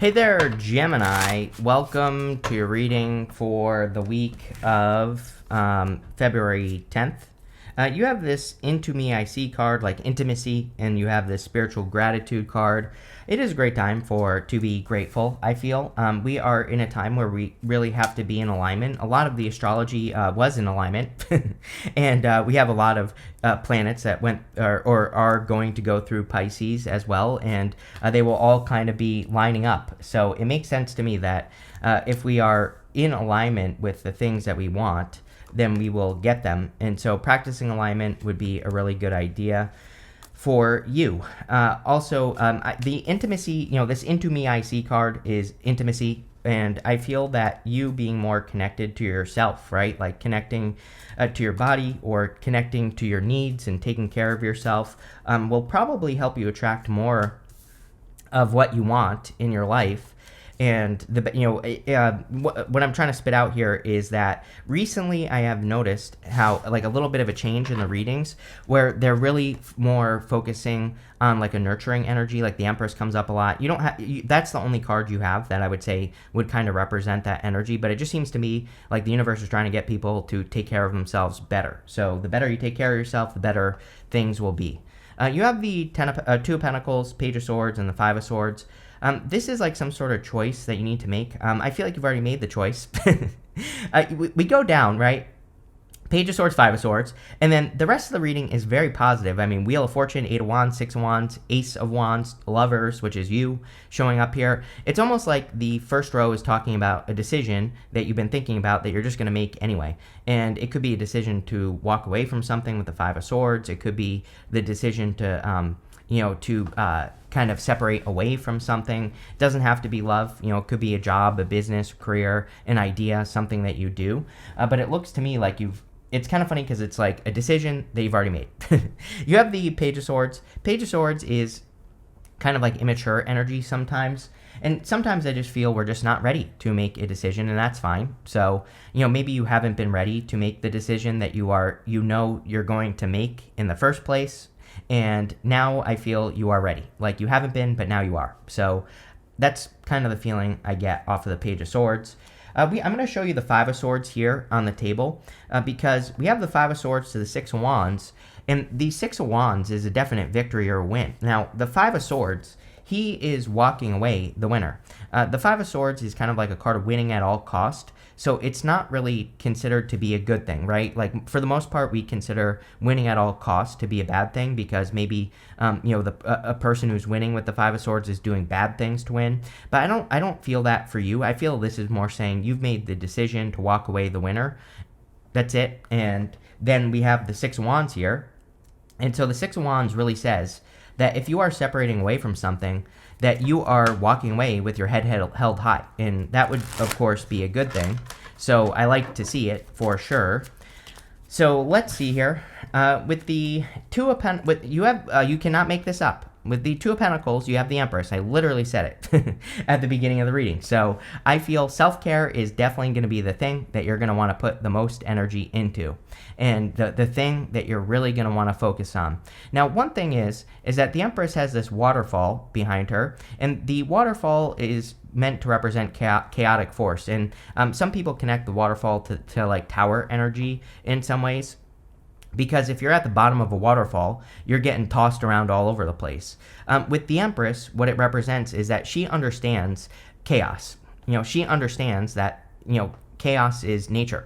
Hey there, Gemini. Welcome to your reading for the week of February 10th. You have this Into Me I See card, like intimacy, and you have this spiritual gratitude card. It is a great time to be grateful, I feel. We are in a time where we really have to be in alignment. A lot of the astrology was in alignment, and we have a lot of planets that went or are going to go through Pisces as well, and they will all kind of be lining up. So it makes sense to me that if we are in alignment with the things that we want, then we will get them. And so practicing alignment would be a really good idea for you. The intimacy, this Into Me I See card is intimacy. And I feel that you being more connected to yourself, right? Like connecting to your body or connecting to your needs and taking care of yourself will probably help you attract more of what you want in your life. And what I'm trying to spit out here is that recently I have noticed how like a little bit of a change in the readings where they're really more focusing on like a nurturing energy. Like the Empress comes up a lot. You don't have that's the only card you have that I would say would kind of represent that energy. But it just seems to me like the universe is trying to get people to take care of themselves better. So the better you take care of yourself, the better things will be. You have the Two of Pentacles, Page of Swords, and the Five of Swords. This is like some sort of choice that you need to make. I feel like you've already made the choice. We go down, right? Page of Swords, Five of Swords, and then the rest of the reading is very positive. I mean, Wheel of Fortune, Eight of Wands, Six of Wands, Ace of Wands, Lovers, which is you showing up here. It's almost like the first row is talking about a decision that you've been thinking about that you're just going to make anyway. And it could be a decision to walk away from something with the Five of Swords. It could be the decision to, kind of separate away from something. It doesn't have to be love. It could be a job, a business, career, an idea, something that you do. But it looks to me like it's kind of funny because it's like a decision that you've already made. You have the Page of Swords. Page of Swords is kind of like immature energy sometimes. And sometimes I just feel we're just not ready to make a decision, and that's fine. So, maybe you haven't been ready to make the decision that you're going to make in the first place. And now I feel you are ready. Like you haven't been, but now you are. So that's kind of the feeling I get off of the Page of Swords. I'm going to show you the Five of Swords here on the table because we have the Five of Swords to the Six of Wands. And the Six of Wands is a definite victory or win. Now, the Five of Swords, he is walking away the winner. The Five of Swords is kind of like a card of winning at all cost. So it's not really considered to be a good thing, right? Like for the most part, we consider winning at all costs to be a bad thing because maybe a person who's winning with the Five of Swords is doing bad things to win. But I don't feel that for you. I feel this is more saying you've made the decision to walk away the winner. That's it. And then we have the Six of Wands here. And so the Six of Wands really says that if you are separating away from something, that you are walking away with your head held high. And that would, of course, be a good thing. So I like to see it for sure. So let's see here. With the Two of Pentacles, you cannot make this up. With the Two of Pentacles, you have the Empress. I literally said it at the beginning of the reading. So I feel self-care is definitely going to be the thing that you're going to want to put the most energy into. And the thing that you're really going to want to focus on. Now, one thing is that the Empress has this waterfall behind her. And the waterfall is meant to represent chaotic force. And some people connect the waterfall to like tower energy in some ways. Because if you're at the bottom of a waterfall, you're getting tossed around all over the place. With the Empress, what it represents is that she understands chaos. She understands that, chaos is nature.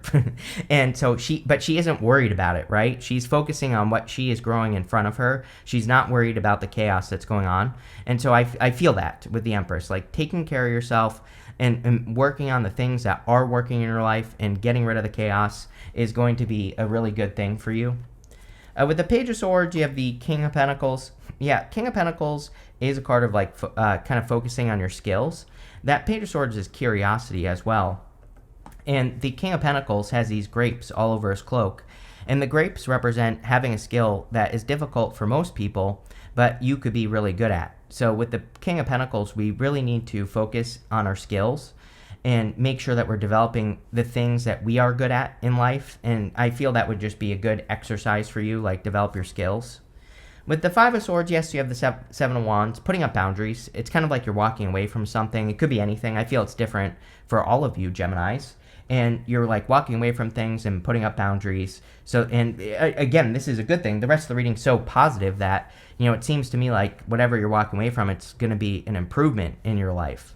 And so she isn't worried about it, right? She's focusing on what she is growing in front of her. She's not worried about the chaos that's going on. And so I feel that with the Empress, like taking care of yourself and working on the things that are working in your life and getting rid of the chaos is going to be a really good thing for you. With the Page of Swords, you have the King of Pentacles. Yeah, King of Pentacles is a card of like kind of focusing on your skills. That Page of Swords is curiosity as well. And the King of Pentacles has these grapes all over his cloak. And the grapes represent having a skill that is difficult for most people, but you could be really good at. So with the King of Pentacles, we really need to focus on our skills and make sure that we're developing the things that we are good at in life. And I feel that would just be a good exercise for you, like develop your skills. With the Five of Swords, yes, you have the Seven of Wands, putting up boundaries. It's kind of like you're walking away from something. It could be anything. I feel it's different for all of you Geminis. And you're like walking away from things and putting up boundaries. So, and again, this is a good thing. The rest of the reading's so positive that, it seems to me like whatever you're walking away from, it's going to be an improvement in your life.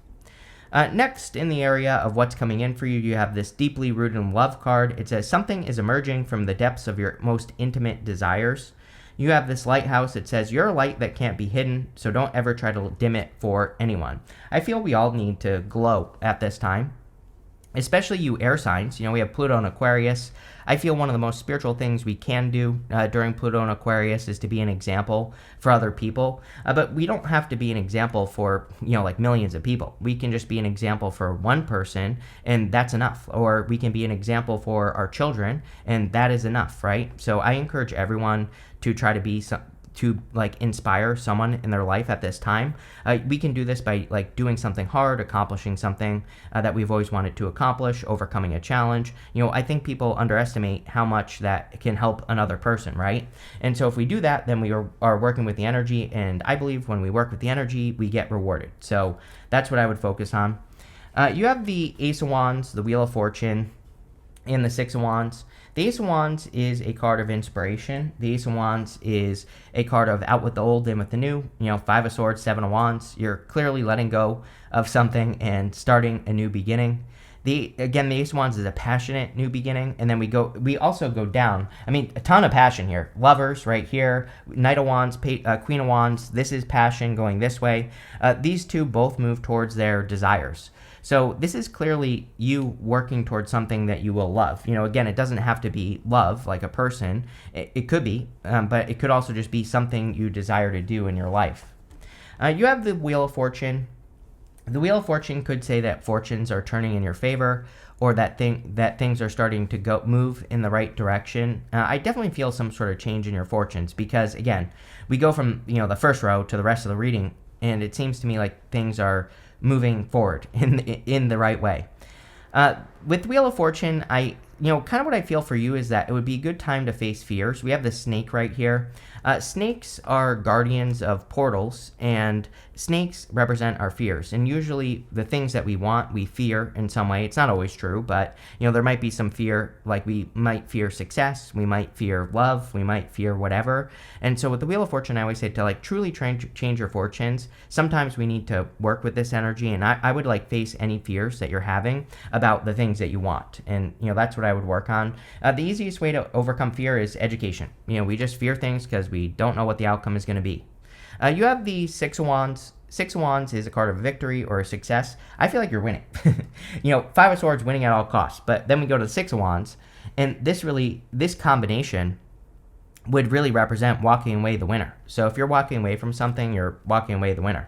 Next, in the area of what's coming in for you, you have this deeply rooted in love card. It says something is emerging from the depths of your most intimate desires. You have this lighthouse. It says you're a light that can't be hidden, so don't ever try to dim it for anyone. I feel we all need to glow at this time, especially you air signs. We have Pluto and Aquarius. I feel one of the most spiritual things we can do during Pluto and Aquarius is to be an example for other people. But we don't have to be an example for, like millions of people. We can just be an example for one person, and that's enough. Or we can be an example for our children, and that is enough, right? So I encourage everyone to try to be to inspire someone in their life at this time. We can do this by doing something hard, accomplishing something that we've always wanted to accomplish, overcoming a challenge. I think people underestimate how much that can help another person, right? And so if we do that, then we are working with the energy, and I believe when we work with the energy, we get rewarded. So that's what I would focus on. You have the Ace of Wands, the Wheel of Fortune, and the Six of Wands. The Ace of Wands is a card of inspiration. The Ace of Wands is a card of out with the old, in with the new. Five of Swords, Seven of Wands. You're clearly letting go of something and starting a new beginning. The Ace of Wands is a passionate new beginning, and then we also go down. A ton of passion here. Lovers right here, Knight of Wands, Queen of Wands. This is passion going this way. These two both move towards their desires. So this is clearly you working towards something that you will love. Again, it doesn't have to be love, like a person. It could be, but it could also just be something you desire to do in your life. You have the Wheel of Fortune. The Wheel of Fortune could say that fortunes are turning in your favor, or that things are starting to move in the right direction. I definitely feel some sort of change in your fortunes because, again, we go from the first row to the rest of the reading, and it seems to me like things are moving forward in the right way. With Wheel of Fortune, kind of what I feel for you is that it would be a good time to face fears. We have the snake right here. Snakes are guardians of portals, and snakes represent our fears. And usually the things that we want, we fear in some way. It's not always true, but there might be some fear, like we might fear success, we might fear love, we might fear whatever. And so with the Wheel of Fortune, I always say to truly change your fortunes, sometimes we need to work with this energy, and I would face any fears that you're having about the things that you want. And that's what I would work on. The easiest way to overcome fear is education. We just fear things because we don't know what the outcome is going to be. You have the Six of Wands. Six of Wands is a card of victory or a success. I feel like you're winning. Five of Swords, winning at all costs. But then we go to the Six of Wands, and this combination would really represent walking away the winner. So if you're walking away from something, you're walking away the winner.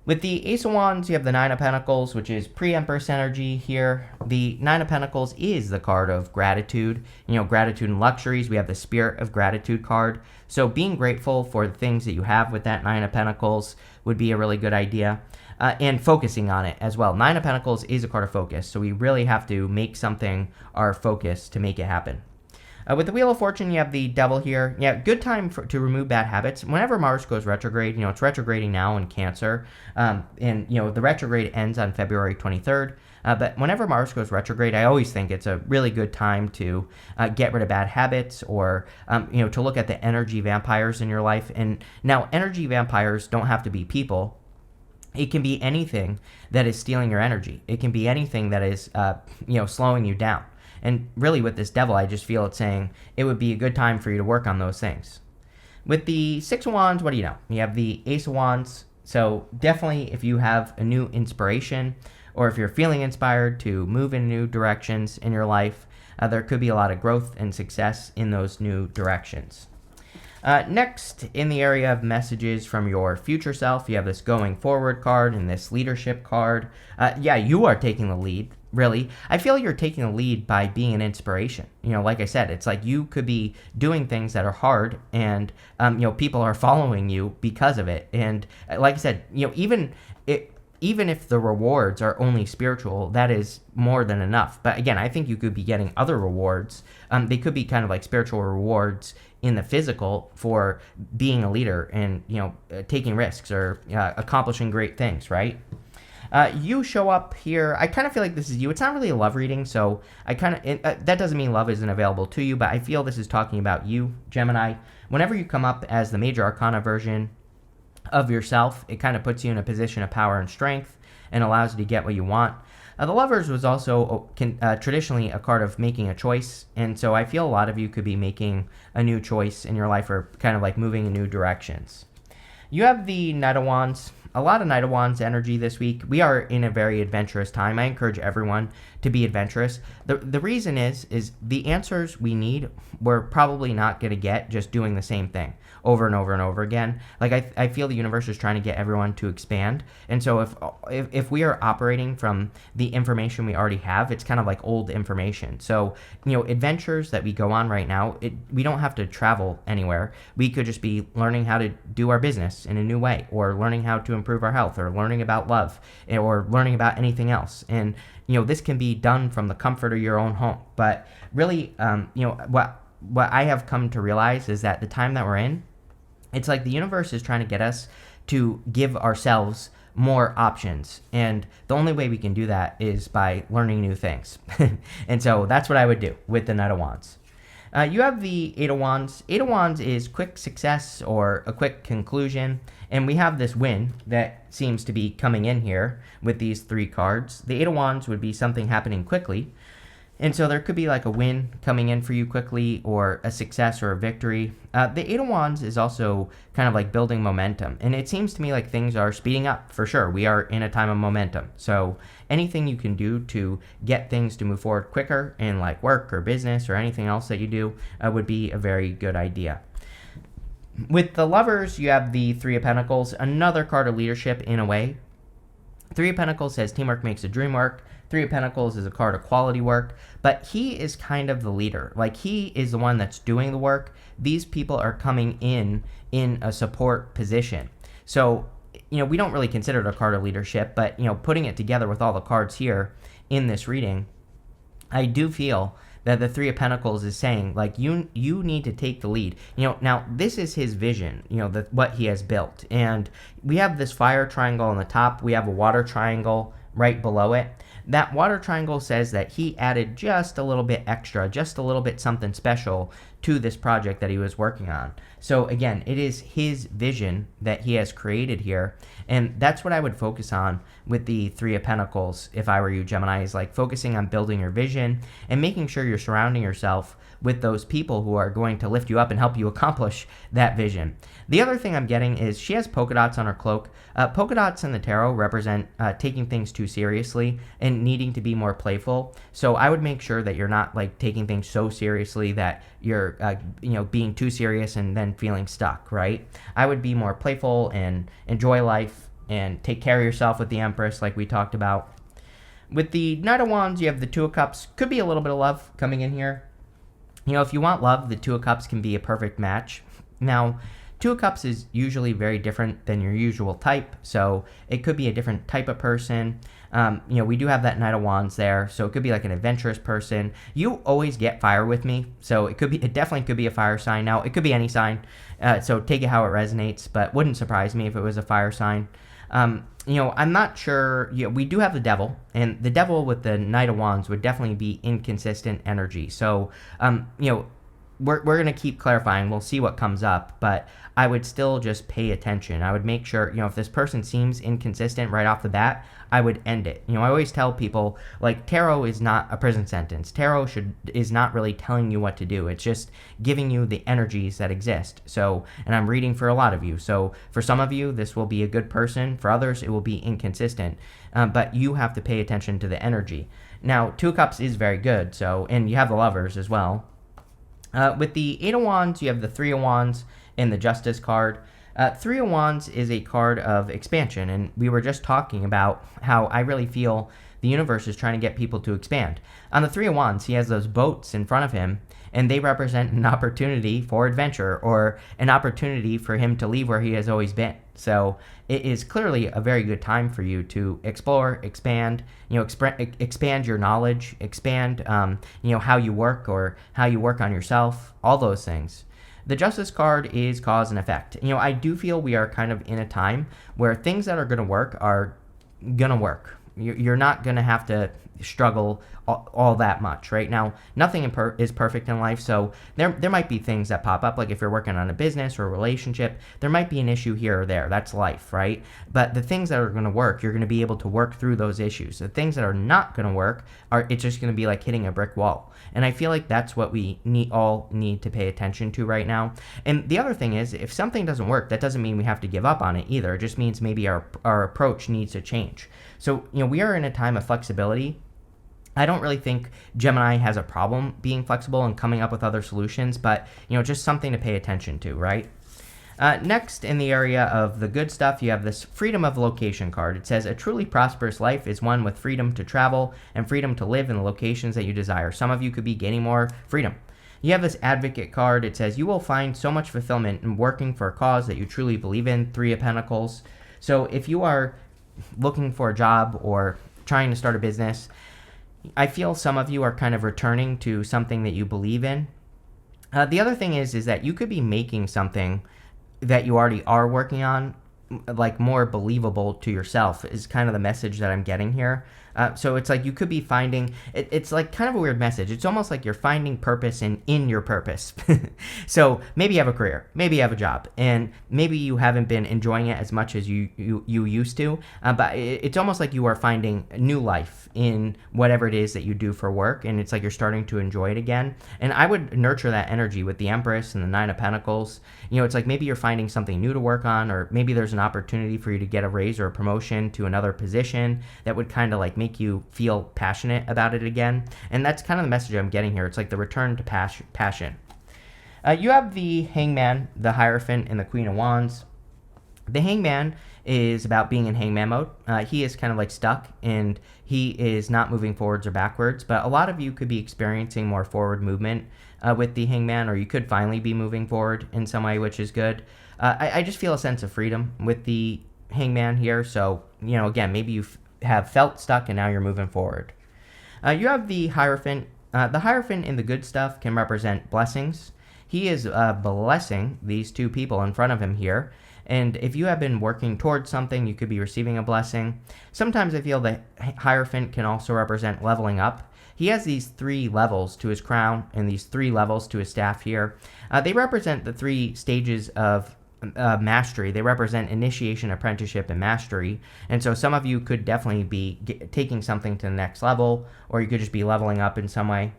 With the Ace of Wands, you have the Nine of Pentacles, which is pre-Empress energy here. The Nine of Pentacles is the card of gratitude, gratitude and luxuries. We have the Spirit of Gratitude card. So being grateful for the things that you have with that Nine of Pentacles would be a really good idea. And focusing on it as well. Nine of Pentacles is a card of focus, so we really have to make something our focus to make it happen. With the Wheel of Fortune, you have the Devil here. Yeah, good time to remove bad habits. Whenever Mars goes retrograde, it's retrograding now in Cancer. The retrograde ends on February 23rd. But whenever Mars goes retrograde, I always think it's a really good time to get rid of bad habits or, to look at the energy vampires in your life. And now, energy vampires don't have to be people. It can be anything that is stealing your energy. It can be anything that is, slowing you down. And really with this Devil, I just feel it's saying it would be a good time for you to work on those things. With the Six of Wands, what do you know? You have the Ace of Wands. So definitely if you have a new inspiration or if you're feeling inspired to move in new directions in your life, there could be a lot of growth and success in those new directions. Next, in the area of messages from your future self, you have this Going Forward card and this Leadership card. You are taking the lead. Really, I feel you're taking the lead by being an inspiration. Like I said, it's like you could be doing things that are hard and, people are following you because of it. And like I said, even even if the rewards are only spiritual, that is more than enough. But again, I think you could be getting other rewards. They could be kind of like spiritual rewards in the physical for being a leader and, taking risks or accomplishing great things, right? You show up here. I kind of feel like this is you. It's not really a love reading, so that doesn't mean love isn't available to you, but I feel this is talking about you, Gemini. Whenever you come up as the major arcana version of yourself, it kind of puts you in a position of power and strength and allows you to get what you want. The Lovers was also traditionally a card of making a choice, and so I feel a lot of you could be making a new choice in your life or kind of like moving in new directions. You have the Knight of Wands. A lot of Knight of Wands energy this week. We are in a very adventurous time. I encourage everyone to be adventurous. The reason is the answers we need, we're probably not going to get just doing the same thing over and over and over again. Like I feel the universe is trying to get everyone to expand. And so if we are operating from the information we already have, it's kind of like old information. So, adventures that we go on right now, we don't have to travel anywhere. We could just be learning how to do our business in a new way, or learning how to improve our health, or learning about love, or learning about anything else. And, this can be done from the comfort of your own home. But really, what I have come to realize is that the time that we're in, it's like the universe is trying to get us to give ourselves more options. And the only way we can do that is by learning new things. And so that's what I would do with the Knight of Wands. You have the Eight of Wands. Eight of Wands is quick success or a quick conclusion. And we have this win that seems to be coming in here with these three cards. The Eight of Wands would be something happening quickly. And so there could be like a win coming in for you quickly, or a success or a victory. The Eight of Wands is also kind of like building momentum. And it seems to me like things are speeding up for sure. We are in a time of momentum. So anything you can do to get things to move forward quicker in like work or business or anything else that you do would be a very good idea. With the Lovers, you have the Three of Pentacles, another card of leadership in a way. Three of Pentacles says teamwork makes the dream work. Three of Pentacles is a card of quality work, but he is kind of the leader. Like, he is the one that's doing the work. These people are coming in a support position. So, we don't really consider it a card of leadership, but, putting it together with all the cards here in this reading, I do feel that the Three of Pentacles is saying, like, you need to take the lead. Now, this is his vision, what he has built. And we have this fire triangle on the top. We have a water triangle right below it. That water triangle says that he added just a little bit extra, just a little bit something special to this project that he was working on. So again, it is his vision that he has created here. And that's what I would focus on with the Three of Pentacles if I were you, Gemini, is like focusing on building your vision and making sure you're surrounding yourself with those people who are going to lift you up and help you accomplish that vision. The other thing I'm getting is she has polka dots on her cloak. Polka dots in the tarot represent taking things too seriously and needing to be more playful. So I would make sure that you're not like taking things so seriously that you're being too serious and then feeling stuck, right? I would be more playful and enjoy life and take care of yourself with the Empress like we talked about. With the Knight of Wands, you have the Two of Cups. Could be a little bit of love coming in here. If you want love, the Two of Cups can be a perfect match. Now, Two of Cups is usually very different than your usual type, so it could be a different type of person. We do have that Knight of Wands there, so it could be like an adventurous person. You always get fire with me, so it definitely could be a fire sign. Now, it could be any sign, so take it how it resonates, but wouldn't surprise me if it was a fire sign. I'm not sure. We do have the Devil, and the Devil with the Knight of Wands would definitely be inconsistent energy. So, we're going to keep clarifying. We'll see what comes up, but I would still just pay attention. I would make sure, if this person seems inconsistent right off the bat, I would end it. I always tell people, like, tarot is not a prison sentence. Tarot is not really telling you what to do. It's just giving you the energies that exist. So, and I'm reading for a lot of you. So for some of you, this will be a good person. For others, it will be inconsistent. But you have to pay attention to the energy. Now, Two of Cups is very good. So, and you have the Lovers as well. With the Eight of Wands, you have the Three of Wands and the Justice card. Three of Wands is a card of expansion, and we were just talking about how I really feel the universe is trying to get people to expand. On the Three of Wands, he has those boats in front of him, and they represent an opportunity for adventure or an opportunity for him to leave where he has always been. So it is clearly a very good time for you to explore, expand, expand your knowledge, expand, how you work or how you work on yourself, all those things. The Justice card is cause and effect. I do feel we are kind of in a time where things that are going to work are going to work. You're not going to have to struggle all that much right now. Nothing is perfect in life, so there might be things that pop up, like if you're working on a business or a relationship, there might be an issue here or there. That's life, right? But the things that are going to work, you're going to be able to work through those issues. The things that are not going to work, it's just going to be like hitting a brick wall. And I feel like that's what we all need to pay attention to right now. And the other thing is, if something doesn't work, that doesn't mean we have to give up on it either. It just means maybe our approach needs to change. So, we are in a time of flexibility. I don't really think Gemini has a problem being flexible and coming up with other solutions, but, just something to pay attention to, right? Next, in the area of the good stuff, you have this Freedom of Location card. It says, a truly prosperous life is one with freedom to travel and freedom to live in the locations that you desire. Some of you could be gaining more freedom. You have this Advocate card. It says, you will find so much fulfillment in working for a cause that you truly believe in. Three of Pentacles. So if you are looking for a job or trying to start a business, I feel some of you are kind of returning to something that you believe in. The other thing is that you could be making something that you already are working on like more believable to yourself is kind of the message that I'm getting here. So it's like you could be finding, it's like kind of a weird message. It's almost like you're finding purpose in your purpose. So maybe you have a career, maybe you have a job, and maybe you haven't been enjoying it as much as you used to, but it's almost like you are finding new life in whatever it is that you do for work, and it's like you're starting to enjoy it again. And I would nurture that energy with the Empress and the Nine of Pentacles. It's like maybe you're finding something new to work on, or maybe there's an opportunity for you to get a raise or a promotion to another position that would kind of like make you feel passionate about it again. And that's kind of the message I'm getting here. It's like the return to passion. You have the Hangman, the Hierophant, and the Queen of Wands. The Hangman is about being in hangman mode. He is kind of like stuck, and he is not moving forwards or backwards, but a lot of you could be experiencing more forward movement with the Hangman, or you could finally be moving forward in some way, which is good. I just feel a sense of freedom with the Hangman here. So, again, maybe you have felt stuck and now you're moving forward. You have the Hierophant. The Hierophant in the good stuff can represent blessings. He is blessing these two people in front of him here. And if you have been working towards something, you could be receiving a blessing. Sometimes I feel the Hierophant can also represent leveling up. He has these 3 levels to his crown and these 3 levels to his staff here. They represent the 3 stages of mastery. They represent initiation, apprenticeship, and mastery. And so some of you could definitely be taking something to the next level, or you could just be leveling up in some way.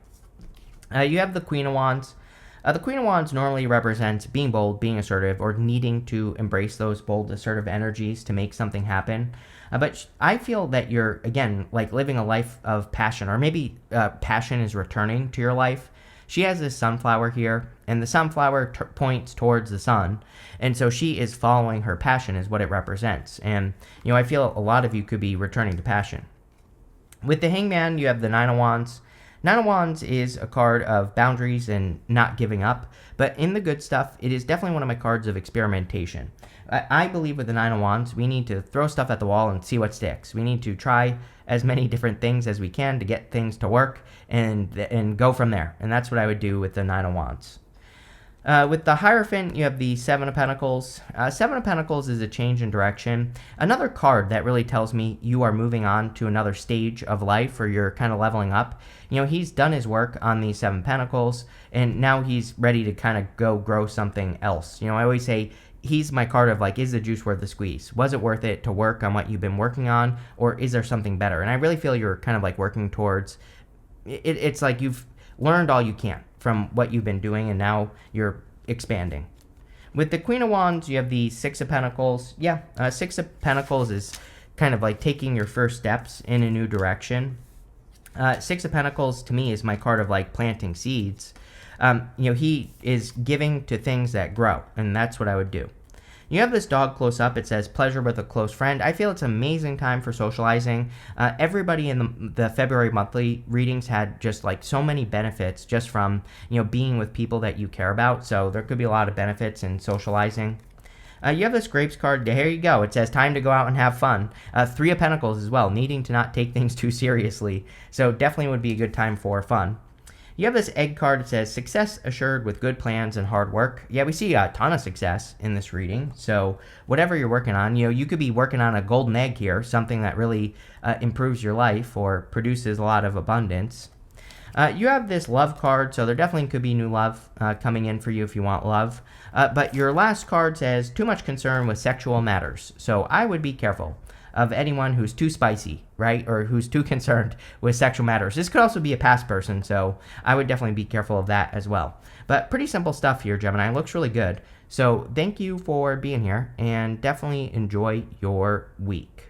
You have the Queen of Wands. The Queen of Wands normally represents being bold, being assertive, or needing to embrace those bold, assertive energies to make something happen. But I feel that you're, again, like living a life of passion, or maybe passion is returning to your life. She has this sunflower here, and the sunflower points towards the sun. And so she is following her passion is what it represents. And, I feel a lot of you could be returning to passion. With the Hangman, you have the Nine of Wands. Nine of Wands is a card of boundaries and not giving up. But in the good stuff, it is definitely one of my cards of experimentation. I believe with the Nine of Wands, we need to throw stuff at the wall and see what sticks. We need to try as many different things as we can to get things to work and go from there. And that's what I would do with the Nine of Wands. With the Hierophant, you have the Seven of Pentacles. Seven of Pentacles is a change in direction. Another card that really tells me you are moving on to another stage of life, or you're kind of leveling up. He's done his work on the Seven Pentacles, and now he's ready to kind of go grow something else. I always say, he's my card of like, is the juice worth the squeeze? Was it worth it to work on what you've been working on, or is there something better? And I really feel you're kind of like working towards it. It's like you've learned all you can from what you've been doing, and now you're expanding. With the Queen of Wands, you have the Six of Pentacles. Six of Pentacles is kind of like taking your first steps in a new direction. Six of Pentacles to me is my card of like planting seeds. He is giving to things that grow, and that's what I would do. You have this dog close up. It says pleasure with a close friend. I feel it's an amazing time for socializing. Everybody in the February monthly readings had just like so many benefits just from, being with people that you care about. So there could be a lot of benefits in socializing. You have this grapes card. Here you go. It says time to go out and have fun. Three of Pentacles as well, needing to not take things too seriously. So definitely would be a good time for fun. You have this egg card. It says success assured with good plans and hard work. Yeah, we see a ton of success in this reading. So whatever you're working on, you could be working on a golden egg here, something that really improves your life or produces a lot of abundance. You have this love card, so there definitely could be new love coming in for you if you want love. But your last card says too much concern with sexual matters. So I would be careful of anyone who's too spicy, right? Or who's too concerned with sexual matters. This could also be a past person, so I would definitely be careful of that as well. But pretty simple stuff here, Gemini. Looks really good. So thank you for being here, and definitely enjoy your week.